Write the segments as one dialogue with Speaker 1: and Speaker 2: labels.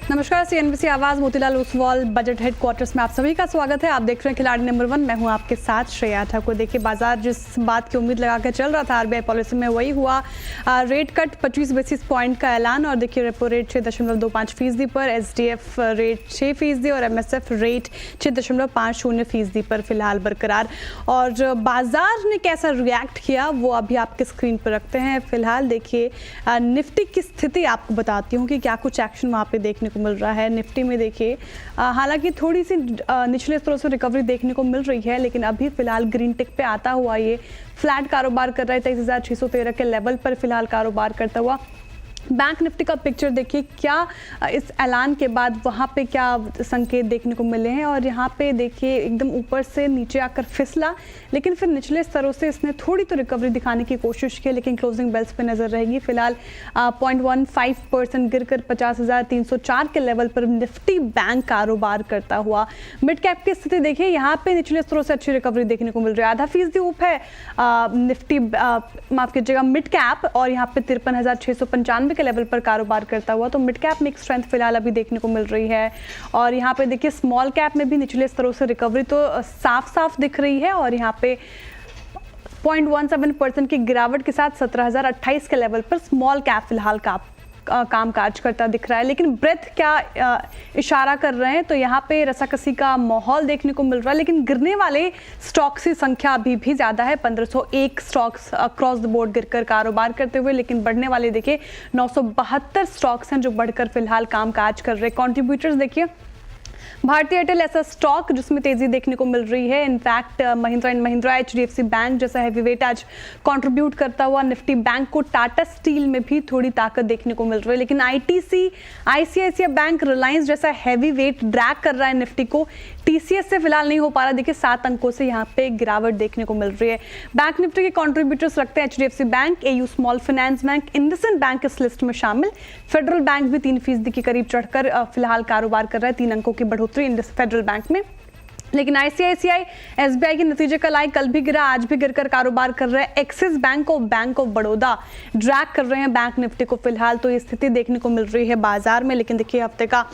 Speaker 1: नमस्कार, सीएनबीसी आवाज Motilal Oswal budget headquarters में आप सभी का स्वागत है। आप देख रहे हैं खिलाड़ी नंबर 1। मैं हूं आपके साथ श्रेया ठाकुर। देखिए, बाजार जिस बात की उम्मीद लगाकर चल रहा था आरबीआई पॉलिसी में, वही हुआ। रेट कट 25 बेसिस पॉइंट का ऐलान। और देखिए, रेपो रेट 6.25% पर, एसडीएफ रेट 6% और एमएसएफ रेट 6.50% पर फिलहाल बरकरार। और बाजार ने कैसा रिएक्ट किया वो अभी आपके स्क्रीन पर रखते हैं। फिलहाल देखिए, निफ्टी की स्थिति आपको बताती हूँ कि क्या कुछ एक्शन वहाँ पे देखने मिल रहा है। निफ्टी में देखिए, हालांकि थोड़ी सी निचले स्तरों से रिकवरी देखने को मिल रही है, लेकिन अभी फिलहाल ग्रीन टिक पे आता हुआ ये फ्लैट कारोबार कर रहा है। 23,613 के लेवल पर फिलहाल कारोबार करता हुआ। बैंक निफ्टी का पिक्चर देखिए, क्या इस ऐलान के बाद वहाँ पे क्या संकेत देखने को मिले हैं। और यहाँ पे देखिए, एकदम ऊपर से नीचे आकर फिसला, लेकिन फिर निचले स्तरों से इसने थोड़ी तो रिकवरी दिखाने की कोशिश की, लेकिन क्लोजिंग बेल्स पे नजर रहेगी। फिलहाल 0.15% गिरकर 50,304 के लेवल पर निफ्टी बैंक कारोबार करता हुआ। मिड कैप की स्थिति देखिए, यहाँ पे निचले स्तरों से अच्छी रिकवरी देखने को मिल रही है। 0.5% ऊप है निफ्टी, माफ कीजिएगा, मिड कैप, और यहाँ पे 53,695 के लेवल पर कारोबार करता हुआ। तो मिड कैप में एक स्ट्रेंथ फिलहाल अभी देखने को मिल रही है। और यहाँ पे देखिए, स्मॉल कैप में भी निचले स्तरों से रिकवरी तो साफ साफ दिख रही है। और यहाँ पे 0.17% की गिरावट के साथ 17,028 के लेवल पर स्मॉल कैप फिलहाल कामकाज करता दिख रहा है। लेकिन ब्रेथ क्या इशारा कर रहे हैं, तो यहाँ पे रसाकसी का माहौल देखने को मिल रहा है। लेकिन गिरने वाले स्टॉक्स की संख्या अभी भी ज़्यादा है। 1501 स्टॉक्स अक्रॉस द बोर्ड गिरकर कारोबार करते हुए, लेकिन बढ़ने वाले देखिए 972 स्टॉक्स हैं जो बढ़कर फिलहाल कामकाज कर रहे हैं। कॉन्ट्रीब्यूटर्स देखिए, भारतीय एयरटेल ऐसा स्टॉक जिसमें तेजी देखने को मिल रही है। In fact Mahindra and Mahindra, HDFC bank जैसा हैवीवेट आज कंट्रीब्यूट करता हुआ। निफ्टी बैंक को टाटा स्टील में भी थोड़ी ताकत देखने को मिल रही है। लेकिन आईटीसी, आईसीआईसीआई बैंक, रिलायंस जैसा हैवीवेट ड्रैग कर रहा है निफ्टी को। टीसीएस से फिलहाल नहीं हो पा रहा। देखिए, 7 अंकों से यहाँ पे गिरावट देखने को मिल रही है। बैंक निफ्टी के कंट्रीब्यूटर्स रखते हैं HDFC bank, AU small finance bank, IndusInd bank इस लिस्ट में शामिल। फेडरल बैंक भी 3% के करीब चढ़कर फिलहाल कारोबार कर रहा है। 3 अंकों की बढ़ोतरी फेडरल बैंक में। लेकिन आईसीआईसीआई, एसबीआई के नतीजे कल आए, कल भी गिरा, आज भी गिरकर कारोबार कर रहे हैं। एक्सिस बैंक और बैंक ऑफ बड़ौदा ड्रैग कर रहे हैं बैंक निफ्टी को फिलहाल। तो ये स्थिति देखने को मिल रही है बाजार में। लेकिन देखिए, हफ्ते का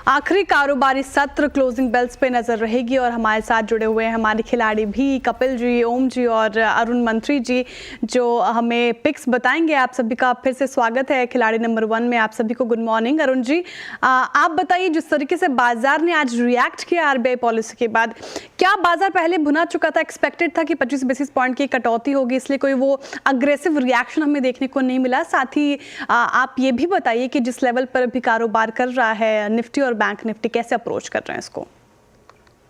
Speaker 1: आखिरी कारोबारी सत्र क्लोजिंग बेल्स पे नजर रहेगी। और हमारे साथ जुड़े हुए हैं हमारे खिलाड़ी भी, कपिल जी, ओम जी और अरुण मंत्री जी, जो हमें पिक्स बताएंगे। आप सभी का फिर से स्वागत है खिलाड़ी नंबर 1 में। आप सभी को गुड मॉर्निंग। अरुण जी, आप बताइए, जिस तरीके से बाजार ने आज रिएक्ट किया आरबीआई पॉलिसी के बाद, क्या बाजार पहले भुना चुका था, एक्सपेक्टेड था कि 25 बेसिस पॉइंट की कटौती होगी, इसलिए कोई वो अग्रेसिव रिएक्शन हमें देखने को नहीं मिला? साथ ही आप ये भी बताइए कि जिस लेवल पर अभी कारोबार कर रहा है निफ्टी और बैंक निफ्टी, कैसे अप्रोच कर रहे हैं इसको?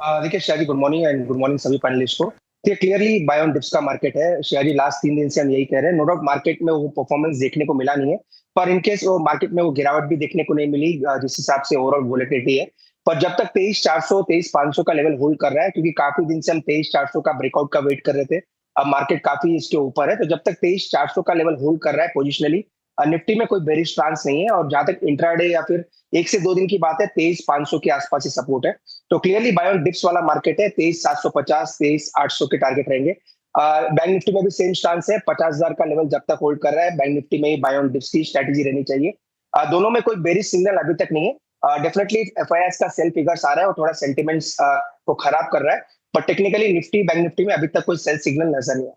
Speaker 2: देखिए Shreya ji, good morning and good morning सभी पैनलिस्ट को। ये क्लियरली बाय ऑन डिप्स का मार्केट है श्रेया जी। लास्ट 3 दिन से हम यही कह रहे हैं। नो डाउट मार्केट में वो परफॉर्मेंस देखने को मिला नहीं है, पर इनकेस वो मार्केट में वो गिरावट भी देखने को नहीं मिली जिस हिसाब से ओवरऑल वोलेटिलिटी है। पर जब तक 23,400 23,500 का लेवल होल्ड कर रहा है, क्योंकि काफी दिन से हम 23,400 का ब्रेकआउट का वेट कर रहे थे, अब मार्केट काफी इसके ऊपर है। तो जब तक 23,400 का लेवल होल्ड कर रहा है पोजिशनली, निफ्टी में कोई बेरिश चांस नहीं है। और जहां तक इंट्राडे या फिर 1 से 2 दिन की बात है, 23,500 के आसपास ही सपोर्ट है। तो क्लियरली बाय ऑन डिप्स वाला मार्केट है। 23,750 23,800 के टारगेट रहेंगे। बैंक निफ्टी में भी सेम स्टांस है। 50,000 का लेवल जब तक होल्ड कर रहा है, बैंक निफ्टी में ही बाय ऑन डिप्स की स्ट्रेटेजी रहनी चाहिए। दोनों में कोई बेरिश सिग्नल अभी तक नहीं है। डेफिनेटली एफआईआईस का सेल फिगर्स आ रहा है और थोड़ा सेंटिमेंट्स को खराब कर रहा है, पर टेक्निकली निफ्टी बैंक निफ्टी में अभी तक कोई सेल सिग्नल नजर नहीं है।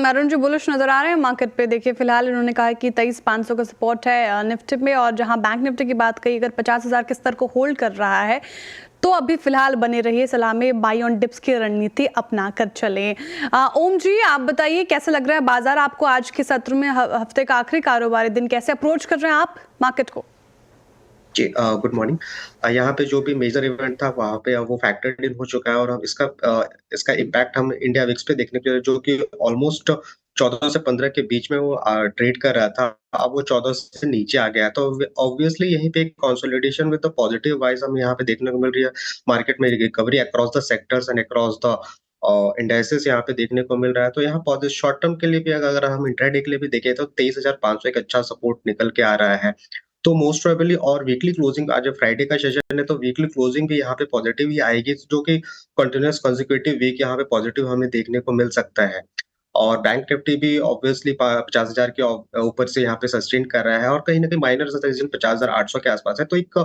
Speaker 1: अरुण जी, बुलिश नजर आ रहे हैं मार्केट पे। देखिए, फिलहाल इन्होंने कहा कि 23,500 का सपोर्ट है निफ्टी में। और जहां बैंक निफ्टी की बात कही, अगर 50,000 के स्तर को होल्ड कर रहा है, तो अभी फिलहाल बने रहिए सलाह में, बाई ऑन डिप्स की रणनीति अपना कर चलें। ओम जी, आप बताइए, कैसे लग रहा है बाजार आपको आज के सत्र में? हफ्ते का आखिरी कारोबारी दिन, कैसे अप्रोच कर रहे हैं आप मार्केट को?
Speaker 3: जी, गुड मॉर्निंग। यहाँ पे जो भी मेजर इवेंट था वहाँ पे वो फैक्टर्ड इन हो चुका है। और हम इसका इम्पैक्ट हम इंडिया विक्स पे देखने के लिए, जो कि ऑलमोस्ट 14 से 15 के बीच में वो ट्रेड कर रहा था, अब वो 14 से नीचे आ गया। तो ऑब्वियसली यहीं पे consolidation with the positive wise हम यहाँ पे देखने को मिल रही है। मार्केट में recovery across the sectors and across the indices यहाँ पे देखने को मिल रहा है। तो यहाँ शॉर्ट टर्म के लिए भी अगर हम इंट्राडे के लिए भी देखें तो 23,500 एक अच्छा सपोर्ट निकल के आ रहा है। तो मोस्ट प्रोबेबली, और वीकली क्लोजिंग, आज फ्राइडे का सेशन है तो वीकली क्लोजिंग भी यहाँ पे पॉजिटिव ही आएगी, जो कि कंटिन्यूअस कंसेक्यूटिव वीक यहाँ पे पॉजिटिव हमें देखने को मिल सकता है। और बैंक निफ्टी भी ऑब्वियसली 50,000 के ऊपर से यहाँ पे सस्टेन कर रहा है और कहीं न कहीं माइनर सस्टेन 50,800 के आसपास है। तो एक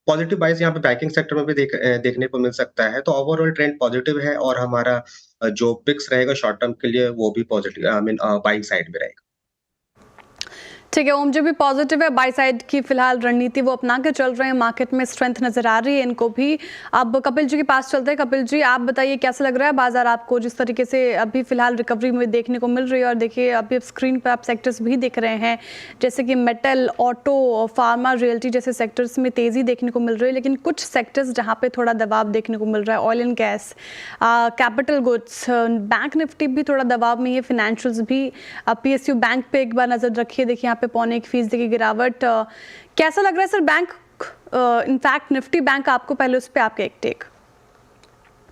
Speaker 3: पॉजिटिव बायस यहाँ पे बैंकिंग सेक्टर में भी देखने को मिल सकता है। तो ओवरऑल ट्रेंड पॉजिटिव है और हमारा जो पिक्स रहेगा शॉर्ट टर्म के लिए वो भी positive I mean buying side में रहेगा।
Speaker 1: ठीक है, ओम जी भी पॉजिटिव है, बाई साइड की फिलहाल रणनीति वो अपना के चल रहे हैं, मार्केट में स्ट्रेंथ नजर आ रही है इनको भी। अब कपिल जी के पास चलते हैं। कपिल जी, आप बताइए कैसा लग रहा है बाजार आपको, जिस तरीके से अभी फिलहाल रिकवरी में देखने को मिल रही है। और देखिए अभी स्क्रीन पर आप सेक्टर्स भी दिख रहे हैं, जैसे कि मेटल, ऑटो, फार्मा, रियल्टी जैसे सेक्टर्स में तेजी देखने को मिल रही है, लेकिन कुछ सेक्टर्स जहाँ पे थोड़ा दबाव देखने को मिल रहा है, oil and gas, capital goods, bank Nifty भी थोड़ा दबाव में है, फाइनेंशियल्स भी। PSU बैंक पे एक बार नजर रखिए, देखिए पे 0.25% की गिरावट। कैसा लग रहा है sir bank, in fact Nifty bank आपको, पहले उस पे आपके एक टेक।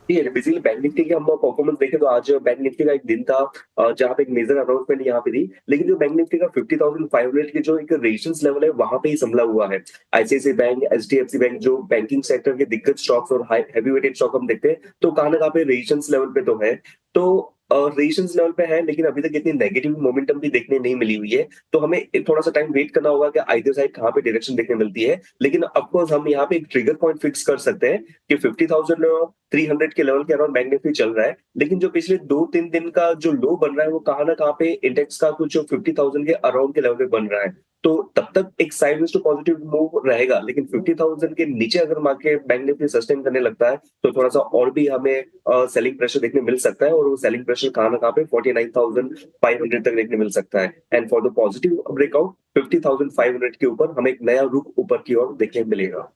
Speaker 4: बेसिकली बैंक निफ्टी की हम परफॉर्मेंस देखें तो आज बैंक निफ्टी का एक दिन था जहां पे एक मेजर अनाउंसमेंट यहाँ पे थी, लेकिन जो बैंक निफ्टी का 50,500 के जो एक रेजिस्टेंस लेवल है वहां पे ही संभला हुआ है। ICICI बैंक, HDFC बैंक, जो बैंकिंग सेक्टर के दिग्गज स्टॉक्स और हैवी वेटेड स्टॉक हम देखते हैं तो कहां ना कहां पे रेजिस्टेंस लेवल पे तो है, तो रेजिस्टेंस लेवल पे है, लेकिन अभी तक इतनी नेगेटिव मोमेंटम भी देखने नहीं मिली हुई है। तो हमें थोड़ा सा टाइम वेट करना होगा कि आइदर साइड कहां पे डायरेक्शन देखने मिलती है। लेकिन ऑफकोर्स हम यहाँ पे एक ट्रिगर पॉइंट फिक्स कर सकते हैं कि 50,300 के लेवल के अराउंड बैंक निफ्टी चल रहा है, लेकिन जो पिछले 2-3 दिन का जो लो बन रहा है वो कहां ना कहां पे इंडेक्स का कुछ 50,000 के अराउंड के लेवल पे बन रहा है। तो तब तक एक साइडवेज टू पॉजिटिव मूव रहेगा, लेकिन 50,000 के नीचे अगर मार्केट बैंक निफ्टी सस्टेन करने लगता है तो थोड़ा सा और भी हमें सेलिंग प्रेशर देखने मिल सकता है, और वो सेलिंग प्रेशर कहां ना कहां पे 49,500 तक देखने मिल सकता है। And for the positive breakout 50,500 के ऊपर हमें एक नया रुख ऊपर की ओर देखने मिलेगा।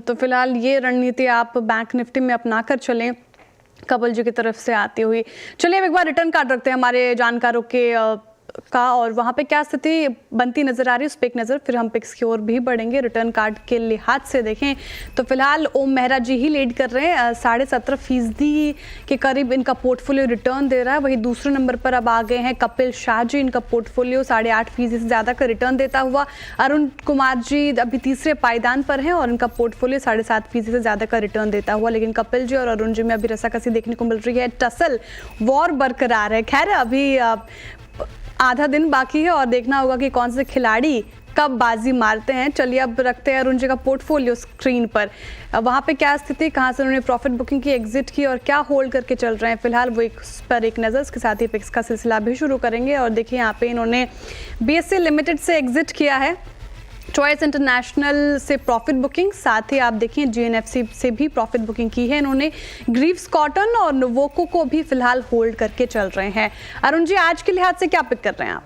Speaker 1: तो फिलहाल ये रणनीति आप बैंक निफ्टी में अपना कर चलें, कपिल जी की तरफ से आती हुई। चलिए अब एक बार रिटर्न कार्ड रखते हैं हमारे जानकारों के का, और वहाँ पे क्या स्थिति बनती नजर आ रही है उस पर एक नज़र, फिर हम पिक्स की ओर भी बढ़ेंगे। रिटर्न कार्ड के लिहाज से देखें तो फिलहाल ओम मेहरा जी ही लीड कर रहे हैं, 17.5% के करीब इनका पोर्टफोलियो रिटर्न दे रहा है। वही दूसरे नंबर पर अब आ गए हैं कपिल शाह जी, इनका पोर्टफोलियो 8.5% से ज़्यादा का रिटर्न देता हुआ। अरुण कुमार जी अभी तीसरे पायदान पर हैं और इनका पोर्टफोलियो 7.5% से ज़्यादा का रिटर्न देता हुआ। लेकिन कपिल जी और अरुण जी में अभी रसाकसी देखने को मिल रही है, टसल वॉर बरकरार है। खैर अभी आधा दिन बाकी है और देखना होगा कि कौन से खिलाड़ी कब बाजी मारते हैं। चलिए अब रखते हैं अरुण जी का पोर्टफोलियो स्क्रीन पर, वहाँ पे क्या स्थिति, कहाँ से उन्होंने प्रॉफिट बुकिंग की, एग्जिट की और क्या होल्ड करके चल रहे हैं फिलहाल, वो इस पर एक नज़र। इसके साथ ही पिक्स का सिलसिला भी शुरू करेंगे। और देखिए यहाँ पे इन्होंने BSE लिमिटेड से एग्जिट किया है, चॉइस इंटरनेशनल से प्रॉफिट बुकिंग, साथ ही आप देखिए GNFC से भी प्रॉफिट बुकिंग की है इन्होंने। ग्रीव्स कॉटन और नोवोको को भी फिलहाल होल्ड करके चल रहे हैं। अरुण जी आज के लिहाज से क्या पिक कर रहे हैं आप?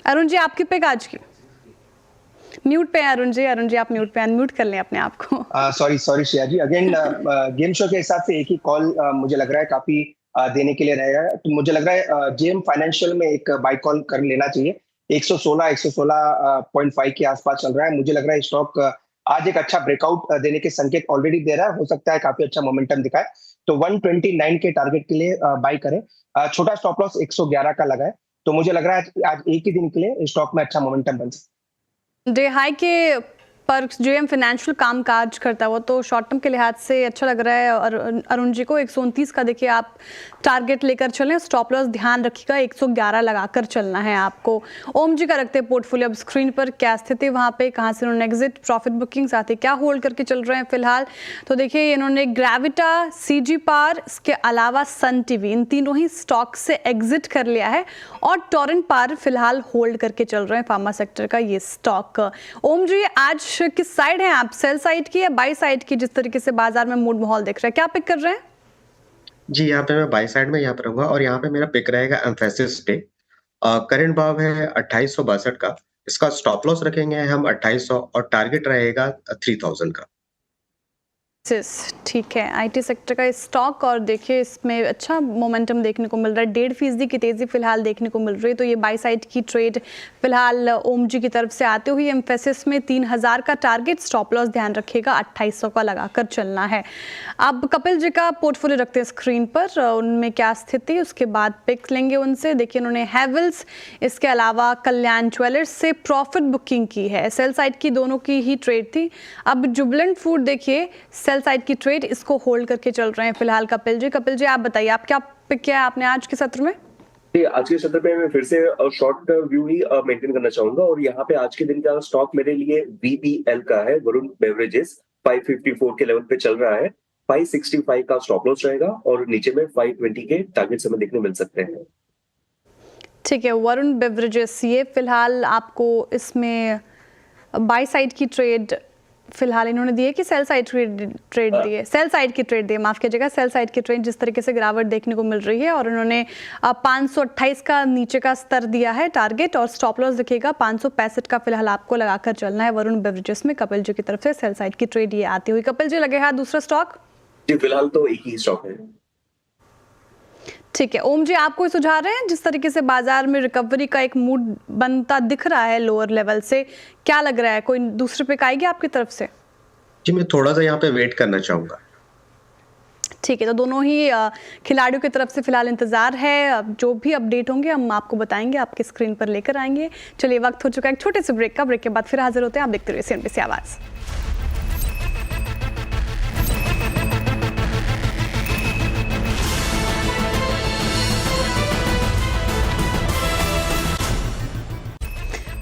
Speaker 1: अरुण जी आपकी पिक आज की म्यूट पे है। अरुण जी आप म्यूट पे, अनम्यूट कर लें अपने आप को।
Speaker 2: सॉरी श्रेया जी, अगेन गेम शो के हिसाब से एक ही कॉल मुझे लग रहा है काफी देने के लिए रहेगा। तो मुझे लग रहा है JM फाइनेंशियल में एक बाय कॉल कर लेना चाहिए। 116.5 के आसपास चल रहा है। मुझे लग रहा है स्टॉक आज एक अच्छा ब्रेकआउट देने के संकेत ऑलरेडी दे रहा है, हो सकता है काफी अच्छा मोमेंटम दिखाए। तो 129 के टारगेट के लिए बाय करें। छोटा स्टॉप लॉस 111 का लगा है, तो मुझे लग रहा है आज एक ही दिन के लिए स्टॉक में अच्छा मोमेंटम बन सकता है।
Speaker 1: डे हाई के पर JM फाइनेंशियल काम काज करता हुआ तो शॉर्ट टर्म के लिहाज से अच्छा लग रहा है। और अरुण जी को 129 का देखिए आप टारगेट लेकर चलें, स्टॉप लॉस ध्यान रखिएगा 111 लगाकर चलना है आपको। ओम जी का रखते हैं पोर्टफोलियो अब स्क्रीन पर, क्या स्थिति वहाँ पे, कहाँ से उन्होंने एग्जिट, प्रॉफिट बुकिंग, साथ ही क्या होल्ड करके चल रहे हैं फिलहाल। तो देखिए इन्होंने ग्रेविटा, CG पावर, इसके अलावा सन टीवी, इन तीनों ही स्टॉक से एग्जिट कर लिया है और टोरेंट पावर फिलहाल होल्ड करके चल रहे हैं, फार्मा सेक्टर का ये स्टॉक। ओम जी आज किस साइड है आप, सेल साइड की या बाई साइड की, जिस तरीके से बाजार में मूड माहौल दिख रहा है, क्या पिक कर रहे हैं?
Speaker 3: जी, यहाँ पे मैं बाई साइड में यहाँ पे रहूंगा और यहाँ पे मेरा पिक रहेगा एम्फेसिस पे। करंट भाव है 2862 का, इसका स्टॉप लॉस रखेंगे हम 2800 और टारगेट रहेगा 3000 का।
Speaker 1: ठीक है, IT सेक्टर का स्टॉक और देखिए इसमें अच्छा मोमेंटम देखने को मिल रहा है, 1.5% की तेजी फिलहाल देखने को मिल रही है। तो ये बाई साइड की ट्रेड फिलहाल ओम जी की तरफ से आते हुए एम्फेसिस में 3000 का टारगेट, स्टॉप लॉस ध्यान रखिएगा 2800 का लगाकर चलना है। अब कपिल जी का पोर्टफोलियो रखते हैं स्क्रीन पर, उनमें क्या स्थिति, उसके बाद पिक लेंगे उनसे। देखिए उन्होंने हैवेल्स, इसके अलावा कल्याण ज्वेलर्स से प्रॉफिट बुकिंग की है, सेल साइड की दोनों की ही ट्रेड थी। अब जुबिलेंट फूड देखिए सेल साइड की ट्रेड, इसको होल्ड करके चल रहे हैं फिलहाल कपिल जी। कपिल जी आप बताइए, आप क्या पिक किया है आपने आज के सत्र में?
Speaker 4: आज के सत्र में मैं फिर से शॉर्ट व्यू ही मेंटेन करना चाहूंगा और यहाँ पे आज के दिन का स्टॉक मेरे लिए VBL का है, वरुण बेवरेजेस। 554 के लेवल पे चल रहा है। 565 का स्टॉप लॉस रहेगा और नीचे में 520 के टारगेट्स हमें देखने मिल सकते हैं।
Speaker 1: ठीक है, वरुण बेवरेजेस, ये फिलहाल आपको इसमें बाय साइड की ट्रेड फिलहाल इन्होंने दी है कि सेल साइड ट्रेड दी है? सेल साइड की ट्रेड दी है, माफ कीजिएगा, सेल साइड की ट्रेड जिस तरीके से गिरावट देखने को मिल रही है। और उन्होंने 528 का नीचे का स्तर दिया है टारगेट और स्टॉप लॉस दिखेगा 565 का फिलहाल आपको लगाकर चलना है वरुण बेवरेजेस में। कपिल जी की तरफ से सेल साइड की ट्रेड ये आती हुई। कपिल जी लगे हाथ दूसरा स्टॉक?
Speaker 4: जी फिलहाल तो एक ही स्टॉक है।
Speaker 1: ठीक है, ओम जी आप कोई सुझा रहे हैं? जिस तरीके से बाजार में रिकवरी का एक मूड बनता दिख रहा है लोअर लेवल से, क्या लग रहा है, कोई दूसरे पिक आएगी आपकी तरफ से?
Speaker 3: जी मैं थोड़ा सा यहाँ पे वेट करना चाहूंगा।
Speaker 1: ठीक है, तो दोनों ही खिलाड़ियों की तरफ से फिलहाल इंतजार है। अब जो भी अपडेट होंगे हम आपको बताएंगे, आपके स्क्रीन पर लेकर आएंगे। चलिए वक्त हो चुका है एक छोटे से ब्रेक का। ब्रेक के बाद फिर हाजिर होते हैं, आप देखते रहिए CNBC आवाज़।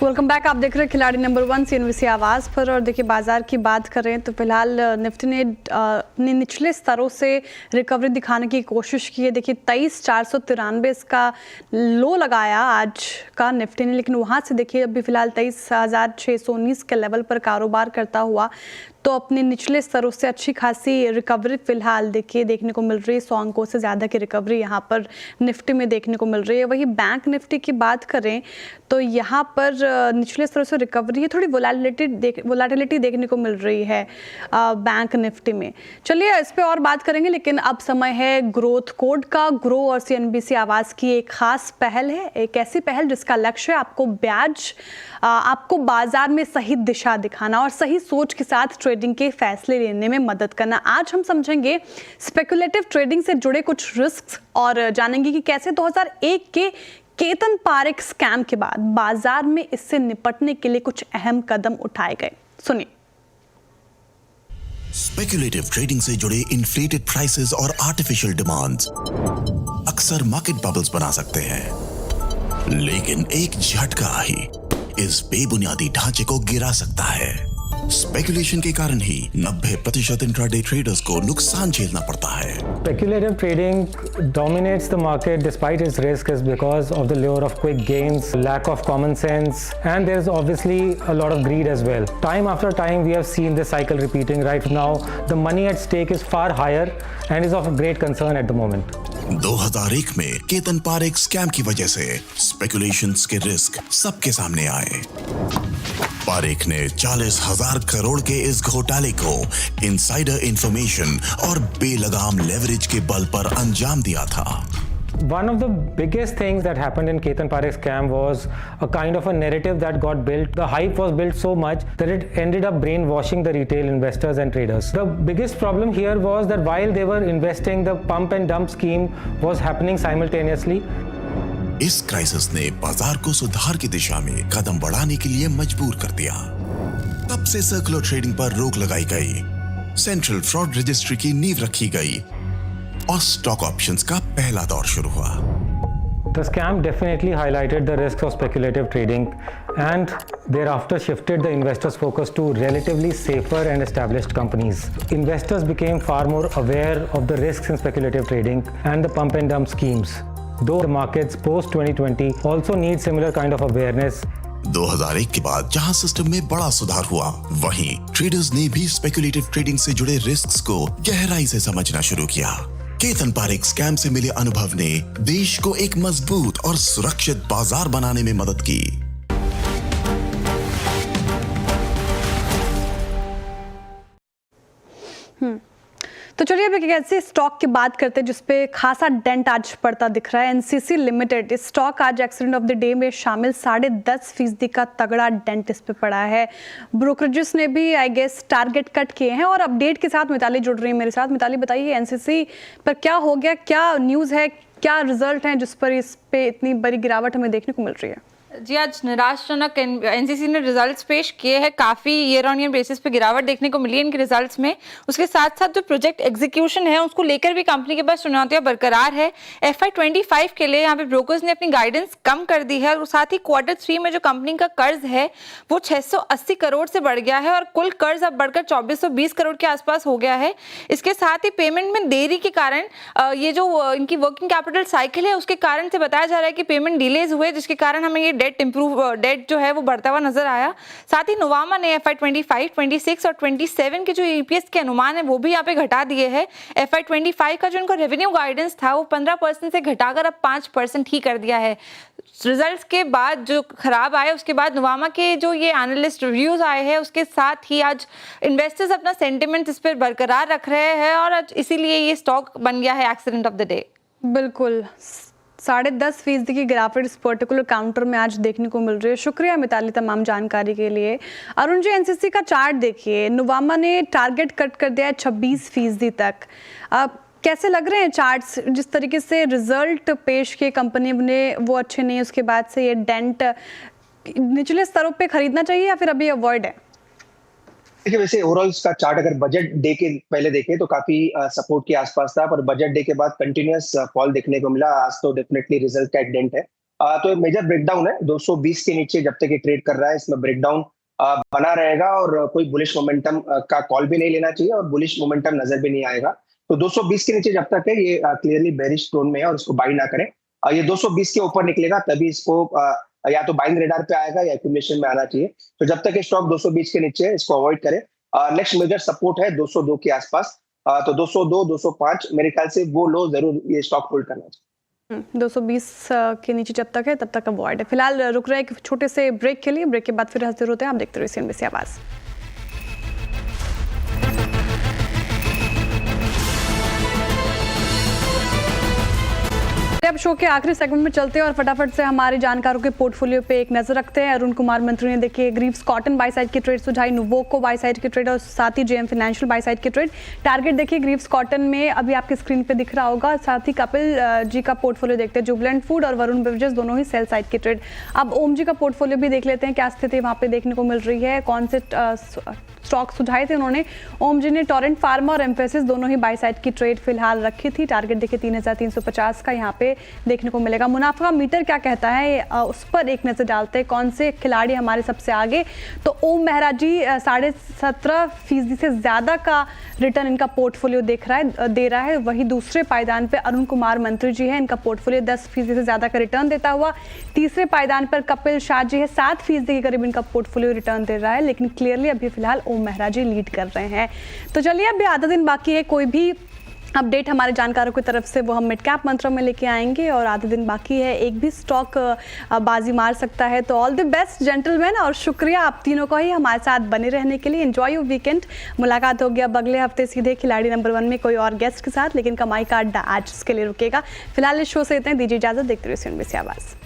Speaker 1: वेलकम बैक, आप देख रहे हैं खिलाड़ी नंबर 1 CNBC आवाज़ पर। और देखिए बाजार की बात करें तो फिलहाल निफ्टी ने अपने निचले स्तरों से रिकवरी दिखाने की कोशिश की है। देखिए 23,493 इसका लो लगाया आज का निफ्टी ने, लेकिन वहाँ से देखिए अभी फिलहाल 23,619 के लेवल पर कारोबार करता हुआ तो अपने निचले स्तरों से अच्छी खासी रिकवरी फिलहाल देखिए देखने को मिल रही है। 100 अंकों से ज़्यादा की रिकवरी यहाँ पर निफ्टी में देखने को मिल रही है। वही बैंक निफ्टी की बात करें तो यहाँ पर निचले स्तरों से रिकवरी है, थोड़ी वोलेटिलिटी देखने को मिल रही है बैंक निफ्टी में। चलिए इस पर और बात करेंगे, लेकिन अब समय है ग्रोथ कोड का। ग्रो और CNBC आवाज़ की एक खास पहल है, एक ऐसी पहल जिसका लक्ष्य है आपको बाजार में सही दिशा दिखाना और सही सोच के साथ ट्रेडिंग के फैसले लेने में मदद करना। आज हम समझेंगे स्पेकुलेटिव ट्रेडिंग से जुड़े कुछ रिस्क और जानेंगे कि कैसे 2001 के केतन पारेख स्कैम के बाद बाजार में इससे निपटने के लिए कुछ अहम कदम उठाए गए। सुनिए।
Speaker 5: स्पेकुलेटिव ट्रेडिंग से जुड़े इन्फ्लेटेड प्राइसेस और आर्टिफिशियल डिमांड्स अक्सर मार्केट बबल्स बना सकते हैं, लेकिन एक झटका ही इस बेबुनियादी ढांचे को गिरा सकता है। स्पेकुलेशन के कारण ही 90% इंट्राडे ट्रेडर्स को नुकसान झेलना पड़ता है।
Speaker 6: Speculative trading dominates the market despite its risk is because of the lure of quick gains, lack of common sense, and there is obviously a lot of greed as well. Time after time we have seen this cycle repeating. Right now the money at stake is far higher and is of great concern at the moment.
Speaker 5: 2001 में Ketan Parekh scam की वजह से speculations के risk सबके सामने आए। पारेख ने 40,000 करोड़ के इस घोटाले को इनसाइडर इंफॉर्मेशन और बेलगाम लेवरेज के बल पर अंजाम दिया था।
Speaker 6: One of the biggest things that happened in Ketan Parekh scam was a kind of a narrative that got built. The hype was built so much that it ended up brainwashing the retail investors and traders. The biggest problem here was that while they were investing, the pump and dump scheme was happening simultaneously.
Speaker 5: इस crisis ने बाजार को सुधार की दिशा में कदम बढ़ाने के लिए मजबूर कर दिया। तब से सर्कुलर ट्रेडिंग पर रोक लगाई गई, सेंट्रल फ्रॉड रजिस्ट्री की नींव रखी गई और स्टॉक ऑप्शंस का पहला दौर शुरू हुआ।
Speaker 6: The scam definitely highlighted the risks of speculative trading and thereafter shifted the investors' focus to relatively safer and established companies. Investors became far more aware of the risks in speculative trading and the pump and dump schemes. Though the markets post 2020 also need similar kind of awareness.
Speaker 5: 2001 के बाद जहां system में बड़ा सुधार हुआ, वहीं traders ने भी स्पेकुलेटिव ट्रेडिंग से जुड़े रिस्क्स को गहराई से समझना शुरू किया। केतन पारेख स्कैम से मिले अनुभव ने देश को एक मजबूत और सुरक्षित बाजार बनाने में मदद की।
Speaker 1: तो चलिए अब एक ऐसे स्टॉक की बात करते हैं जिसपे खासा डेंट आज पड़ता दिख रहा है। NCC लिमिटेड, इस स्टॉक आज एक्सीडेंट ऑफ द डे में शामिल 10.5% का तगड़ा डेंट इस पे पड़ा है। ब्रोकरेजेस ने भी आई गेस टारगेट कट किए हैं। और अपडेट के साथ मिताली जुड़ रही है मेरे साथ। मिताली बताइए NCC पर क्या हो गया, क्या न्यूज़ है, क्या रिजल्ट है जिस पर इस पे इतनी बड़ी गिरावट हमें देखने को मिल रही है?
Speaker 7: जी, आज निराशजनक एनसीसी ने रिजल्ट्स पेश किए हैं। काफ़ी ईयर ऑन ईयर बेसिस पे गिरावट देखने को मिली है इनके रिजल्ट्स में। उसके साथ साथ जो प्रोजेक्ट एग्जीक्यूशन है उसको लेकर भी कंपनी के पास चुनौतियां बरकरार है। FY25 के लिए यहाँ पे ब्रोकर्स ने अपनी गाइडेंस कम कर दी है और साथ ही Q3 में जो कंपनी का कर्ज है वो 680 करोड़ से बढ़ गया है और कुल कर्ज अब बढ़कर 2420 करोड़ के आसपास हो गया है। इसके साथ ही पेमेंट में देरी के कारण ये जो इनकी वर्किंग कैपिटल साइकिल है उसके कारण से बताया जा रहा है कि पेमेंट डिलेज हुए, जिसके कारण हमें ये डेट जो है वो बढ़ता हुआ नजर आया। साथ ही नोवामा ने FY25, 26 और 27 के जो EPS के अनुमान है वो भी यहाँ पे घटा दिए हैं। FY25 का जो इनका रेवेन्यू गाइडेंस था वो 15% से घटाकर अब 5% ही कर दिया है। रिजल्ट्स के बाद जो खराब आए उसके बाद नोवामा के जो ये एनालिस्ट रिव्यूज आए हैं उसके साथ ही आज इन्वेस्टर्स अपना सेंटिमेंट इस पर बरकरार रख रहे हैं और आज इसीलिए ये स्टॉक बन गया है एक्सीडेंट ऑफ द डे।
Speaker 1: बिल्कुल 10.5% की गिरावट इस पर्टिकुलर काउंटर में आज देखने को मिल रही है। शुक्रिया मिताली तमाम जानकारी के लिए। अरुण जी, एनसीसी का चार्ट देखिए, नोवामा ने टारगेट कट कर दिया है 26% तक। अब कैसे लग रहे हैं चार्ट्स? जिस तरीके से रिजल्ट पेश किए कंपनी ने वो अच्छे नहीं है, उसके बाद से ये डेंट निचले स्तरों पे खरीदना चाहिए या फिर अभी अवॉइड है?
Speaker 2: देखिए, वैसे ओवरऑल इसका चार्ट अगर बजट डे के पहले देखें तो काफी सपोर्ट के आसपास था, पर बजट डे के बाद कंटिन्यूअस फॉल देखने को मिला। आज तो डेफिनेटली रिजल्ट का एक डेंट है। तो मेजर ब्रेकडाउन है 220 के नीचे जब तक ये ट्रेड कर रहा है, इसमें ब्रेकडाउन बना रहेगा और कोई बुलिश मोमेंटम का कॉल भी नहीं लेना चाहिए और बुलिश मोमेंटम नजर भी नहीं आएगा। तो 220 के नीचे जब तक है ये क्लियरली बेरिश टोन में है और इसको बाई ना करें। ये 220 के ऊपर निकलेगा तभी इसको या तो बाइंग रेडार पे आएगा या एक्यूमुलेशन में आना चाहिए। तो जब तक ये स्टॉक 220 के नीचे है इसको अवॉइड करें। नेक्स्ट मेजर सपोर्ट है 202 के आसपास। तो 202, 205 मेरे ख्याल से वो लो जरूर ये स्टॉक होल्ड करना चाहिए।
Speaker 1: 220 के नीचे जब तक है तब तक अवॉइड है। फिलहाल रुक रहे हैं एक छोटे से ब्रेक के लिए। ब्रेक के बाद फिर हाजिर होते हैं। आप देखते रहिए CNBC आवाज़। अब शो के आखिरी सेगमेंट में चलते हैं और फटाफट से हमारे जानकारों के पोर्टफोलियो पे एक नजर रखते हैं। अरुण कुमार मंत्री ने देखिए ग्रीव्स कॉटन बाई साइड की ट्रेड सुझाई, नुवोको बाई साइड की ट्रेड और साथ ही JM फाइनेंशियल बाई साइड की ट्रेड। टारगेट देखिए ग्रीव्स कॉटन में अभी आपकी स्क्रीन पे दिख रहा होगा। साथ ही कपिल जी का पोर्टफोलियो देखते हैं, जुबिलेंट फूड और वरुण बेवरेजेस दोनों ही सेल साइड की ट्रेड। अब ओम जी का पोर्टफोलियो भी देख लेते हैं, क्या स्थिति वहाँ पे देखने को मिल रही है, कौन से स्टॉक सुझाए थे उन्होंने। ओम जी ने टोरेंट फार्मा और एम्फेसिस दोनों ही बाई साइड की ट्रेड फिलहाल रखी थी। टारगेट देखिए 3350 का यहाँ पे देखने को मिलेगा। मुनाफा मीटर क्या कहता है उस पर एक नजर डालते हैं, कौन से खिलाड़ी हमारे सबसे आगे। तो ओम मेहरा जी 17.5% से ज्यादा का रिटर्न इनका पोर्टफोलियो दे रहा है। वही दूसरे पायदान पे अरुण कुमार मंत्री जी है, इनका पोर्टफोलियो 10% से ज्यादा का रिटर्न देता हुआ। तीसरे पायदान पर कपिल शाह जी है, 7% के करीब इनका पोर्टफोलियो रिटर्न दे रहा है। लेकिन क्लियरली अभी फिलहाल ओम मेहरा जी लीड कर रहे हैं। तो चलिए अभी आधा दिन बाकी है, कोई भी अपडेट हमारे जानकारों की तरफ से वो हम मिड कैप मंत्रों में लेके आएंगे और आधा दिन बाकी है, एक भी स्टॉक बाजी मार सकता है। तो ऑल द बेस्ट जेंटलमैन और शुक्रिया आप तीनों को ही हमारे साथ बने रहने के लिए। Enjoy your weekend. मुलाकात होगी अब अगले हफ्ते सीधे खिलाड़ी नंबर 1 में कोई और गेस्ट के साथ, लेकिन कमाई का अड्डा आज इसके लिए रुकेगा। फिलहाल इस शो से इतना, दीजिए इजाजत। देखते रहिए CNBC आवाज़।